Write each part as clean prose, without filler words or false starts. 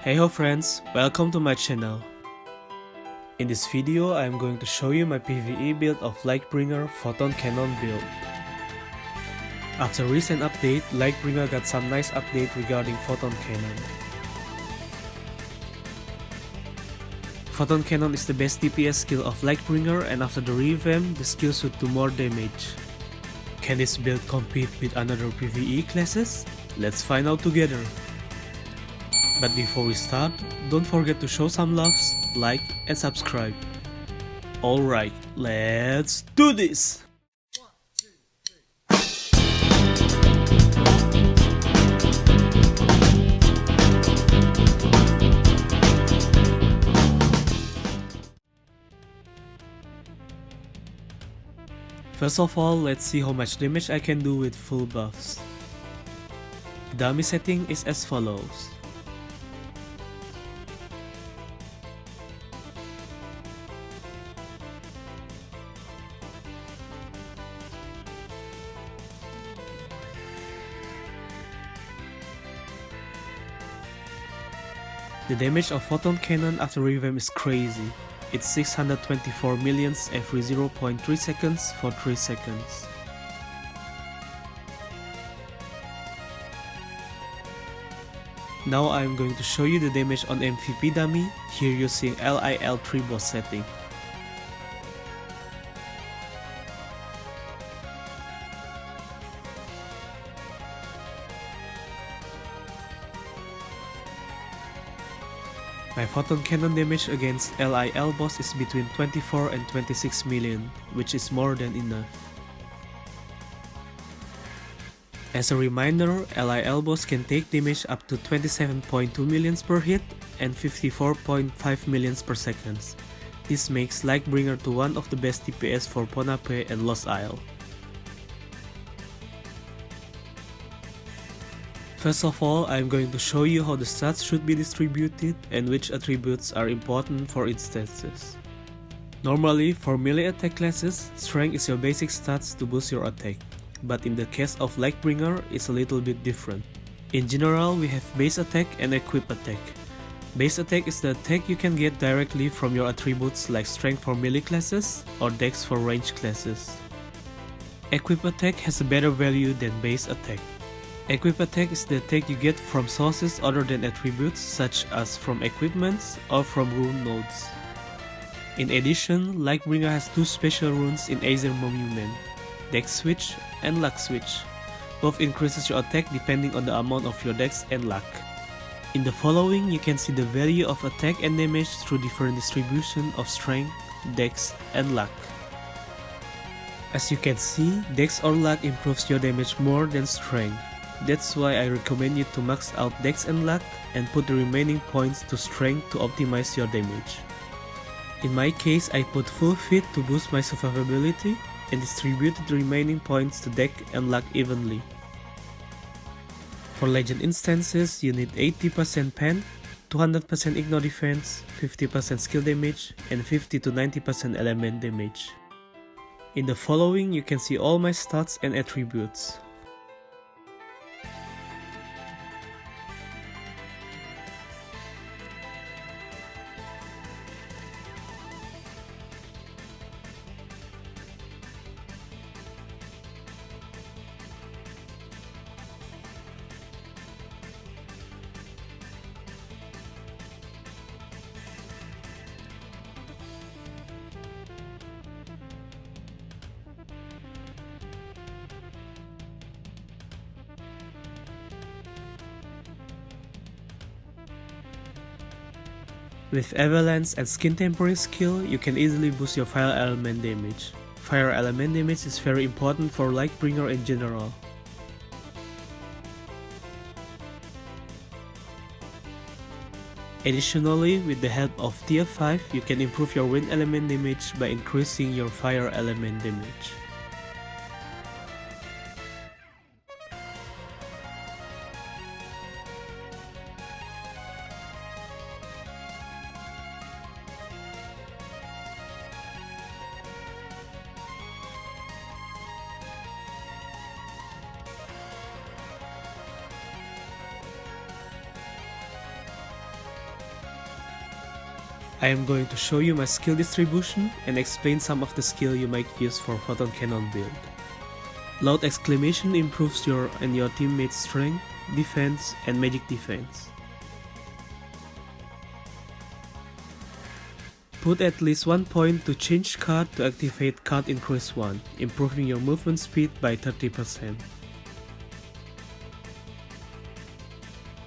Heyho friends, welcome to my channel. In this video, I am going to show you my PVE build of Lightbringer Photon Cannon build. After recent update, Lightbringer got some nice update regarding Photon Cannon. Photon Cannon is the best DPS skill of Lightbringer, and after the revamp, the skill should do more damage. Can this build compete with another PVE classes? Let's find out together. But before we start, don't forget to show some loves, like and subscribe. Alright, let's do this! First of all, let's see how much damage I can do with full buffs. The dummy setting is as follows. The damage of Photon Cannon after revamp is crazy. It's 624 millions every 0.3 seconds for 3 seconds. Now I am going to show you the damage on MVP dummy, here using LIL3 boss setting. My Photon Cannon damage against LIL boss is between 24 and 26 million, which is more than enough. As a reminder, LIL boss can take damage up to 27.2 millions per hit and 54.5 millions per second. This makes Lightbringer to one of the best DPS for Ponape and Lost Isle. First of all, I am going to show you how the stats should be distributed and which attributes are important for instances. Normally, for melee attack classes, strength is your basic stats to boost your attack, but in the case of Lightbringer, it's a little bit different. In general, we have base attack and equip attack. Base attack is the attack you can get directly from your attributes like strength for melee classes or dex for ranged classes. Equip attack has a better value than base attack. Equip attack is the attack you get from sources other than attributes such as from equipments or from rune nodes. In addition, Lightbringer has two special runes in Aether Monument, Dex Switch and Luck Switch. Both increases your attack depending on the amount of your dex and luck. In the following, you can see the value of attack and damage through different distribution of strength, dex and luck. As you can see, dex or luck improves your damage more than strength. That's why I recommend you to max out dex and luck and put the remaining points to strength to optimize your damage. In my case, I put full fit to boost my survivability and distributed the remaining points to dex and luck evenly. For legend instances, you need 80% pen, 200% ignore defense, 50% skill damage, and 50 to 90% element damage. In the following, you can see all my stats and attributes. With Avalanche and Skin Tempering skill, you can easily boost your fire element damage. Fire element damage is very important for Lightbringer in general. Additionally, with the help of tier 5, you can improve your wind element damage by increasing your fire element damage. I am going to show you my skill distribution and explain some of the skill you might use for Photon Cannon build. Loud Exclamation improves your and your teammates' strength, defense, and magic defense. Put at least 1 point to change card to activate card increase 1, improving your movement speed by 30%.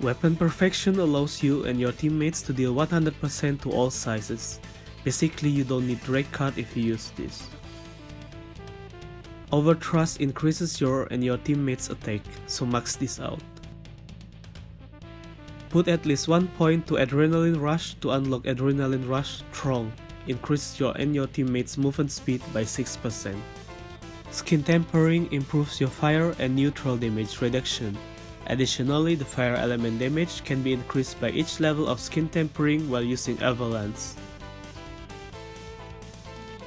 Weapon Perfection allows you and your teammates to deal 100% to all sizes. Basically, you don't need Drake card if you use this. Overthrust increases your and your teammates' attack, so max this out. Put at least 1 point to Adrenaline Rush to unlock Adrenaline Rush Strong, increase your and your teammates' movement speed by 6%. Skin Tempering improves your fire and neutral damage reduction. Additionally, the fire element damage can be increased by each level of skin tempering while using Avalanche.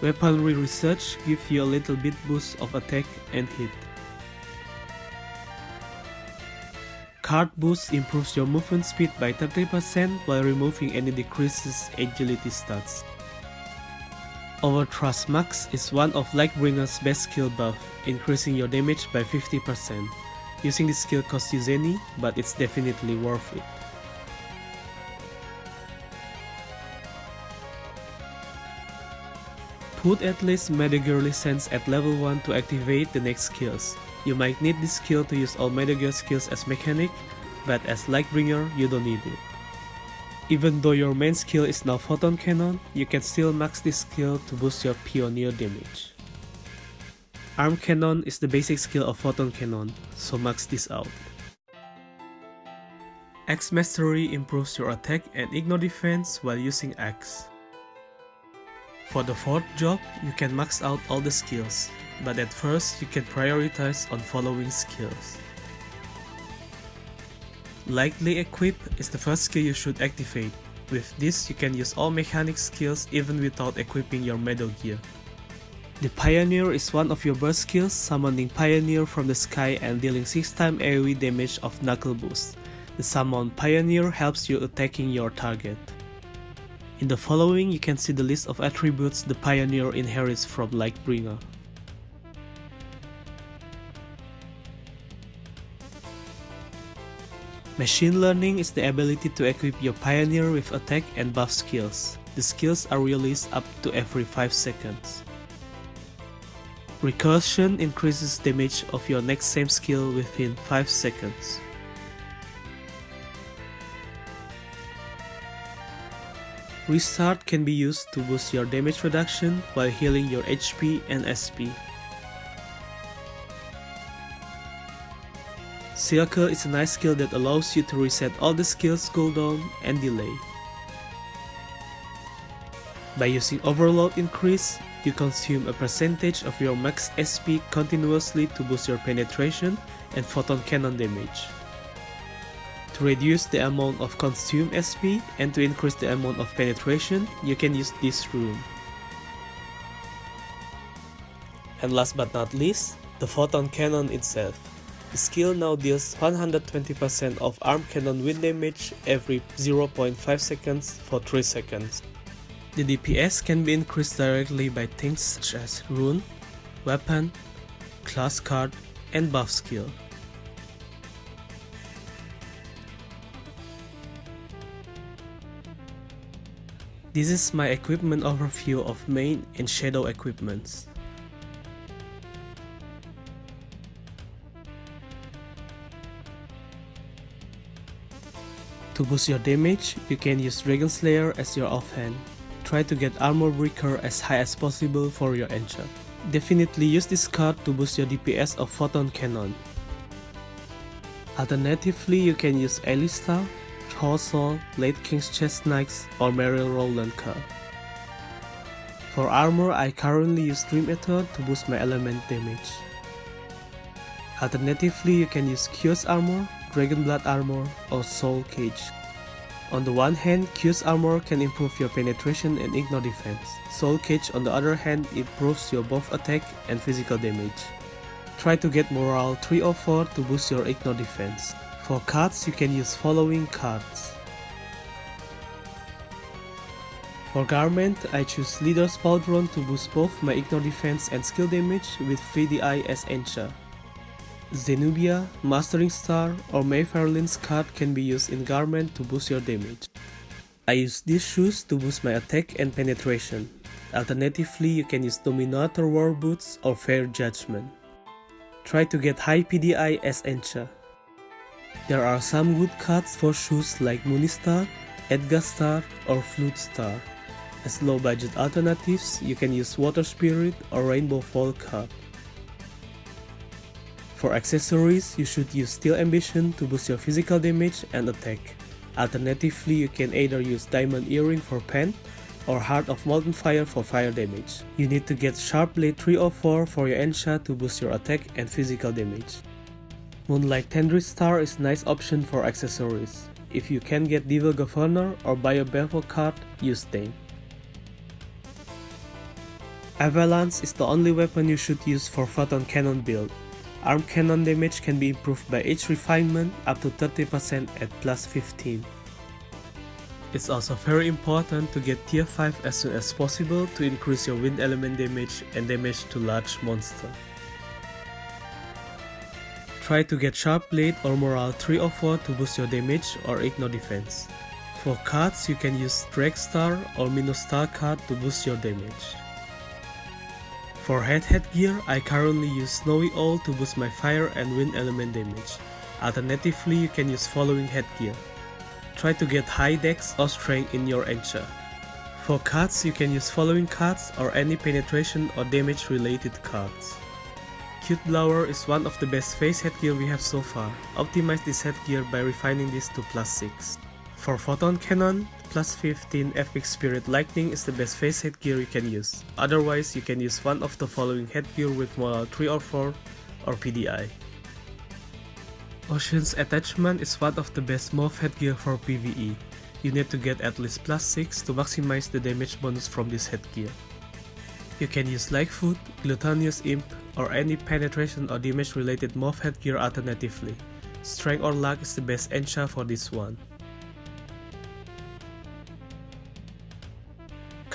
Weaponry Research gives you a little bit boost of attack and hit. Card Boost improves your movement speed by 30% while removing any decreases agility stats. Overthrust Max is one of Lightbringer's best skill buff, increasing your damage by 50%. Using this skill costs you Zenny, but it's definitely worth it. Put at least Medagirly Sense at level 1 to activate the next skills. You might need this skill to use all Medagirl skills as mechanic, but as Lightbringer you don't need it. Even though your main skill is now Photon Cannon, you can still max this skill to boost your Pioneer damage. Arm Cannon is the basic skill of Photon Cannon, so max this out. Axe Mastery improves your attack and ignore defense while using Axe. For the fourth job, you can max out all the skills, but at first you can prioritize on following skills. Lightly Equip is the first skill you should activate. With this, you can use all mechanic skills even without equipping your metal gear. The Pioneer is one of your burst skills, summoning Pioneer from the sky and dealing 6x AoE damage of Knuckle Boost. The summoned Pioneer helps you attacking your target. In the following, you can see the list of attributes the Pioneer inherits from Lightbringer. Machine Learning is the ability to equip your Pioneer with attack and buff skills. The skills are released up to every 5 seconds. Recursion increases damage of your next same skill within 5 seconds. Restart can be used to boost your damage reduction while healing your HP and SP. Circle is a nice skill that allows you to reset all the skills cooldown and delay. By using Overload Increase, you consume a percentage of your max SP continuously to boost your penetration and Photon Cannon damage. To reduce the amount of consumed SP and to increase the amount of penetration, you can use this rune. And last but not least, the Photon Cannon itself. The skill now deals 120% of arm cannon wind damage every 0.5 seconds for 3 seconds. The DPS can be increased directly by things such as rune, weapon, class card, and buff skill. This is my equipment overview of main and shadow equipments. To boost your damage, you can use Dragon Slayer as your offhand. Try to get Armor Breaker as high as possible for your enchant. Definitely use this card to boost your DPS of Photon Cannon. Alternatively, you can use Alista, Thorsaul, Late King's Chest Knights, or Meryl Rowland card. For armor, I currently use Dream Eater to boost my element damage. Alternatively, you can use Q's Armor, Dragon Blood Armor, or Soul Cage. On the one hand, Q's Armor can improve your penetration and ignore defense. Soul Cage on the other hand improves your buff attack and physical damage. Try to get Morale 3 or 4 to boost your ignore defense. For cards, you can use following cards. For Garment, I choose Leader's Pauldron to boost both my ignore defense and skill damage with VDI as Encha. Zenobia, Mastering Star or Mayfair Lynn's card can be used in Garment to boost your damage. I use these shoes to boost my attack and penetration. Alternatively, you can use Dominator War Boots or Fair Judgment. Try to get high PDI as Encha. There are some good cards for shoes like Moonistar, Edgar Star or Flute Star. As low budget alternatives, you can use Water Spirit or Rainbow Fall card. For accessories, you should use Steel Ambition to boost your physical damage and attack. Alternatively, you can either use Diamond Earring for pen or Heart of Molten Fire for fire damage. You need to get Sharp Blade 3 or 4 for your Encha to boost your attack and physical damage. Moonlight Tendrit Star is a nice option for accessories. If you can get Devil Governor or buy a Bevel card, use them. Avalanche is the only weapon you should use for Photon Cannon build. Arm cannon damage can be improved by each refinement up to 30% at plus 15. It's also very important to get tier 5 as soon as possible to increase your wind element damage and damage to large monster. Try to get Sharp Blade or Morale 3 or 4 to boost your damage or ignore defense. For cards, you can use Dragstar or Minostar card to boost your damage. For headgear, I currently use Snowy Owl to boost my fire and wind element damage. Alternatively, you can use following headgear. Try to get high dex or strength in your Encha. For cards, you can use following cards or any penetration or damage related cards. Cute Blower is one of the best face headgear we have so far. Optimize this headgear by refining this to plus 6. For Photon Cannon, plus 15 Epic Spirit Lightning is the best face headgear you can use. Otherwise, you can use one of the following headgear with morale 3 or 4 or PDI. Ocean's Attachment is one of the best MOV headgear for PVE. You need to get at least plus 6 to maximize the damage bonus from this headgear. You can use Lightfoot, Glutinous Imp, or any penetration or damage related MOV headgear alternatively. Strength or Luck is the best Encha for this one.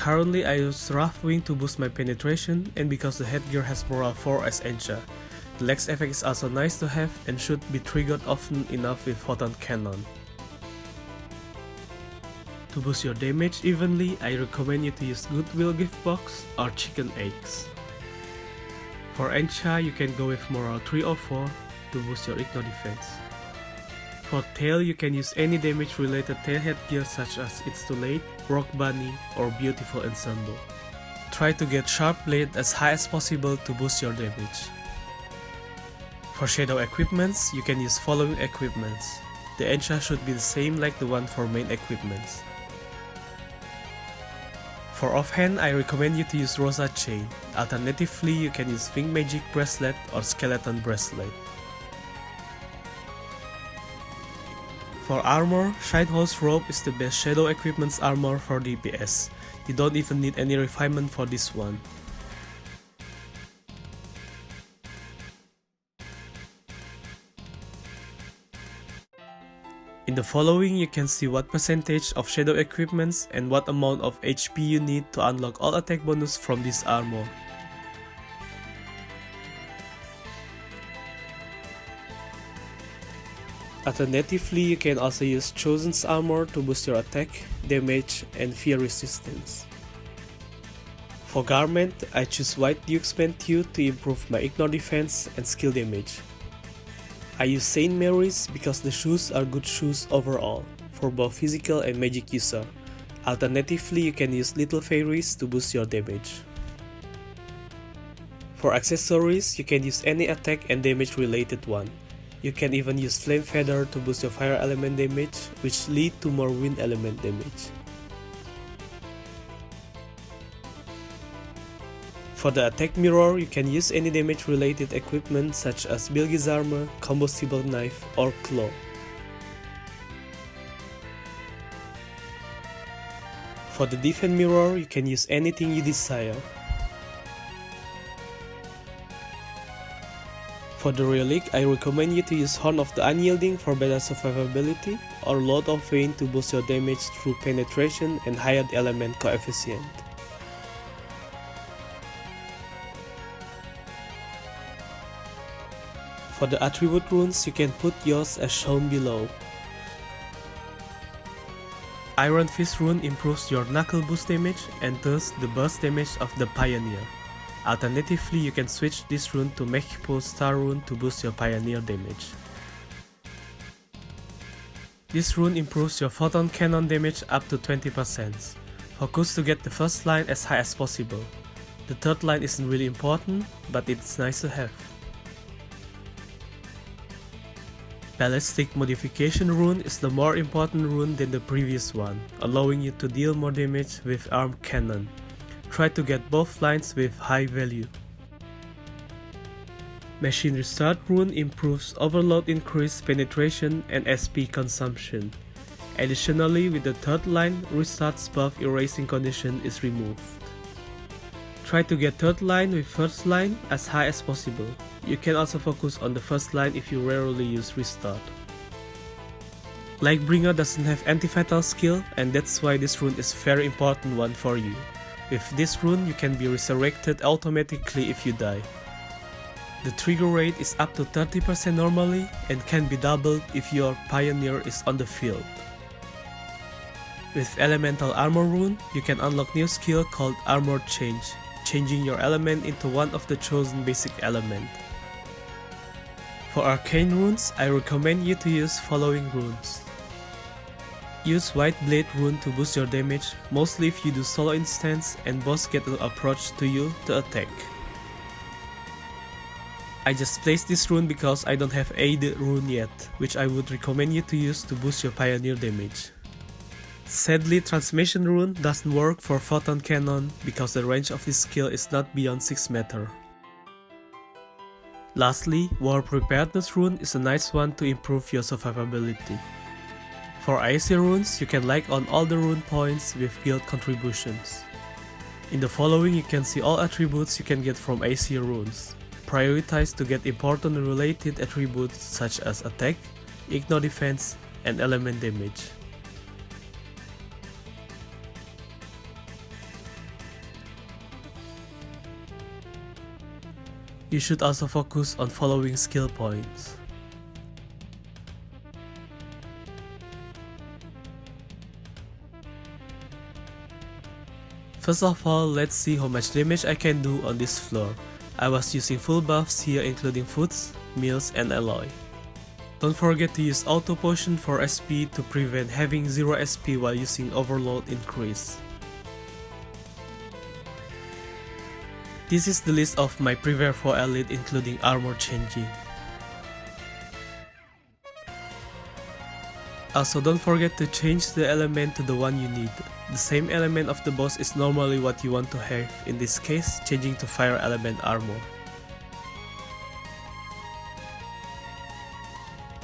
Currently, I use Rough Wing to boost my penetration, and because the headgear has morale 4 as Encha. The Lex effect is also nice to have and should be triggered often enough with Photon Cannon. To boost your damage evenly, I recommend you to use Goodwill Gift Box or Chicken Eggs. For Encha, you can go with morale 3 or 4 to boost your ignore defense. For tail, you can use any damage related tail headgear such as It's Too Late, Rock Bunny, or Beautiful Ensemble. Try to get Sharp Blade as high as possible to boost your damage. For shadow equipments, you can use following equipments. The Encha should be the same like the one for main equipments. For offhand, I recommend you to use Rosa Chain. Alternatively, you can use Wing Magic Bracelet or Skeleton Bracelet. For armor, Shine-Hose Robe is the best shadow equipment's armor for DPS. You don't even need any refinement for this one. In the following, you can see what percentage of shadow equipments and what amount of HP you need to unlock all attack bonus from this armor. Alternatively, you can also use Chosen's armor to boost your attack, damage, and fear resistance. For Garment, I choose White Duke's Mentute to improve my ignore defense and skill damage. I use Saint Mary's because the shoes are good shoes overall, for both physical and magic user. Alternatively, you can use Little Fairies to boost your damage. For accessories, you can use any attack and damage related one. You can even use Flame Feather to boost your fire element damage, which lead to more wind element damage. For the attack mirror, you can use any damage related equipment such as Bilge's armor, combustible knife, or claw. For the defense mirror, you can use anything you desire. For the relic, I recommend you to use Horn of the Unyielding for better survivability, or Load of Vein to boost your damage through penetration and higher element coefficient. For the attribute runes, you can put yours as shown below. Iron Fist rune improves your knuckle boost damage and thus the burst damage of the Pioneer. Alternatively, you can switch this rune to Mechipo Star rune to boost your Pioneer damage. This rune improves your Photon cannon damage up to 20%. Focus to get the first line as high as possible. The third line isn't really important, but it's nice to have. Ballistic Modification rune is the more important rune than the previous one, allowing you to deal more damage with armed cannon. Try to get both lines with high value. Machine Restart rune improves overload increase, penetration and SP consumption. Additionally, with the third line, Restart's buff erasing condition is removed. Try to get third line with first line as high as possible. You can also focus on the first line if you rarely use Restart. Lightbringer doesn't have anti-fatal skill, and that's why this rune is very important one for you. With this rune you can be resurrected automatically if you die. The trigger rate is up to 30% normally and can be doubled if your Pioneer is on the field. With Elemental Armor rune, you can unlock new skill called Armor Change, changing your element into one of the chosen basic element. For Arcane runes, I recommend you to use following runes. Use White Blade rune to boost your damage, mostly if you do solo instance and boss get to approach to you to attack. I just placed this rune because I don't have Aid rune yet, which I would recommend you to use to boost your Pioneer damage. Sadly, Transmission rune doesn't work for Photon Cannon because the range of this skill is not beyond 6 meters. Lastly, War Preparedness rune is a nice one to improve your survivability. For AC runes, you can like on all the rune points with guild contributions. In the following you can see all attributes you can get from AC runes. Prioritize to get important related attributes such as attack, ignore defense, and element damage. You should also focus on following skill points. First of all, let's see how much damage I can do on this floor. I was using full buffs here including foods, meals and alloy. Don't forget to use auto potion for SP to prevent having 0 SP while using overload increase. This is the list of my Prepare for Elite including armor changing. Also don't forget to change the element to the one you need. The same element of the boss is normally what you want to have, in this case changing to fire element armor.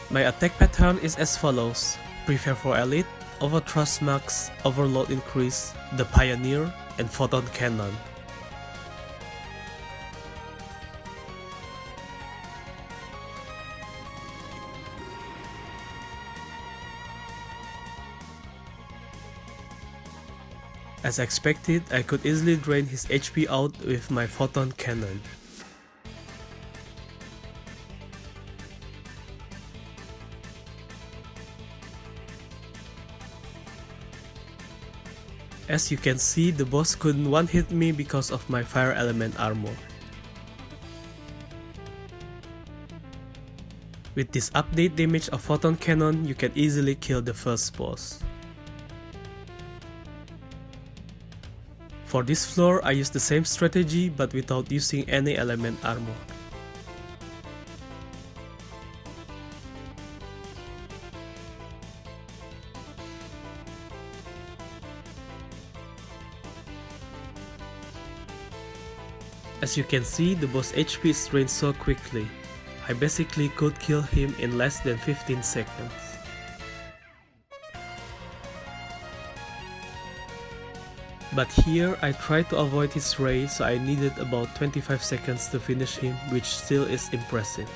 My attack pattern is as follows: Prepare for Elite, Overthrust Max, Overload Increase, the Pioneer, and Photon Cannon. As expected, I could easily drain his HP out with my Photon Cannon. As you can see, the boss couldn't one-hit me because of my fire element armor. With this update damage of Photon Cannon, you can easily kill the first boss. For this floor, I used the same strategy but without using any element armor. As you can see, the boss HP is drained so quickly. I basically could kill him in less than 15 seconds. But here I tried to avoid his ray, so I needed about 25 seconds to finish him, which still is impressive.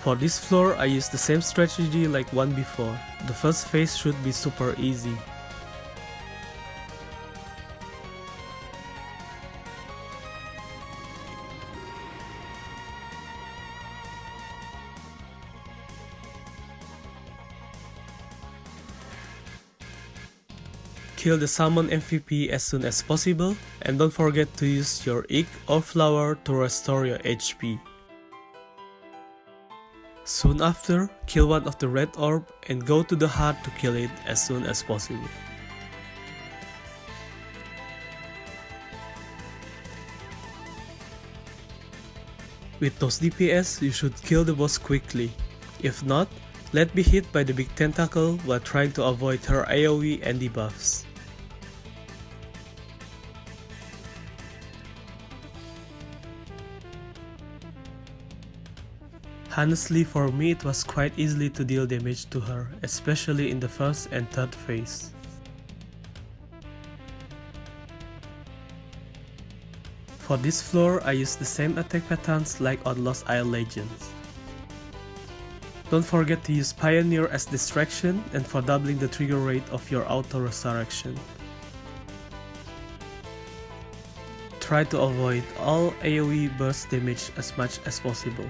For this floor I used the same strategy like one before. The first phase should be super easy. Kill the summon MVP as soon as possible, and don't forget to use your egg or flower to restore your HP. Soon after, kill one of the red orb and go to the heart to kill it as soon as possible. With those DPS, you should kill the boss quickly. If not, let be hit by the big tentacle while trying to avoid her AoE and debuffs. Honestly, for me it was quite easy to deal damage to her, especially in the first and third phase. For this floor, I used the same attack patterns like on Lost Isle Legends. Don't forget to use Pioneer as distraction and for doubling the trigger rate of your auto resurrection. Try to avoid all AoE burst damage as much as possible.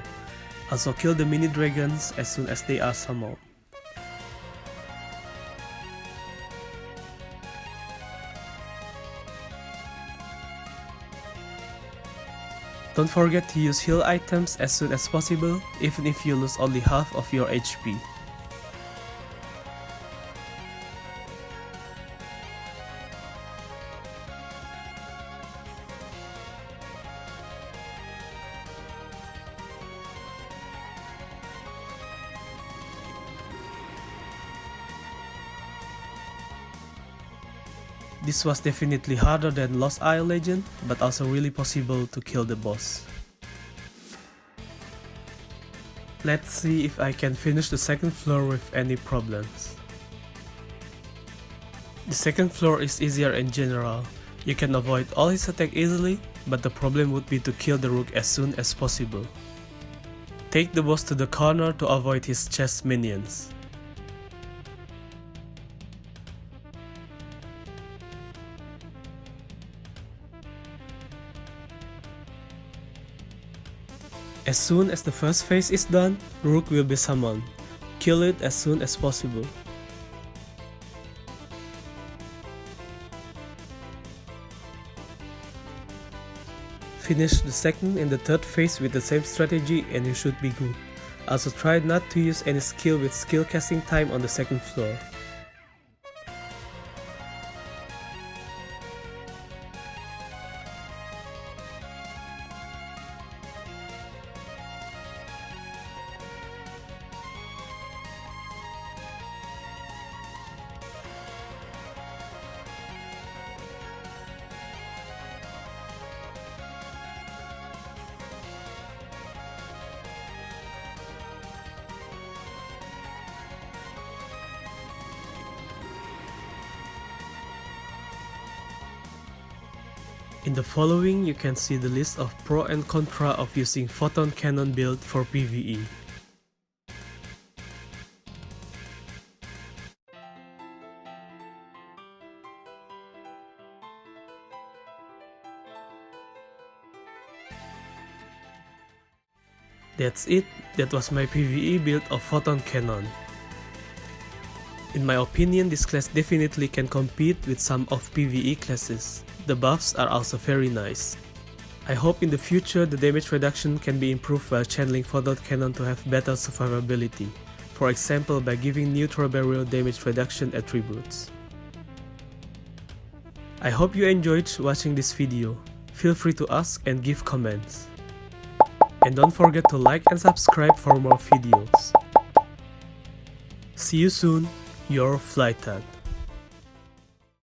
Also kill the mini dragons as soon as they are summoned. Don't forget to use heal items as soon as possible, even if you lose only half of your HP. This was definitely harder than Lost Isle Legend, but also really possible to kill the boss. Let's see if I can finish the second floor with any problems. The second floor is easier in general. You can avoid all his attack easily, but the problem would be to kill the rook as soon as possible. Take the boss to the corner to avoid his chest minions. As soon as the first phase is done, Rook will be summoned. Kill it as soon as possible. Finish the second and the third phase with the same strategy and you should be good. Also try not to use any skill with skill casting time on the second floor. In the following, you can see the list of pro and contra of using Photon cannon build for PVE. That's it, that was my PVE build of Photon cannon. In my opinion, this class definitely can compete with some of PVE classes. The buffs are also very nice. I hope in the future the damage reduction can be improved while channeling Photon cannon to have better survivability, for example by giving neutral barrier damage reduction attributes. I hope you enjoyed watching this video. Feel free to ask and give comments. And don't forget to like and subscribe for more videos. See you soon, your FLyTuT.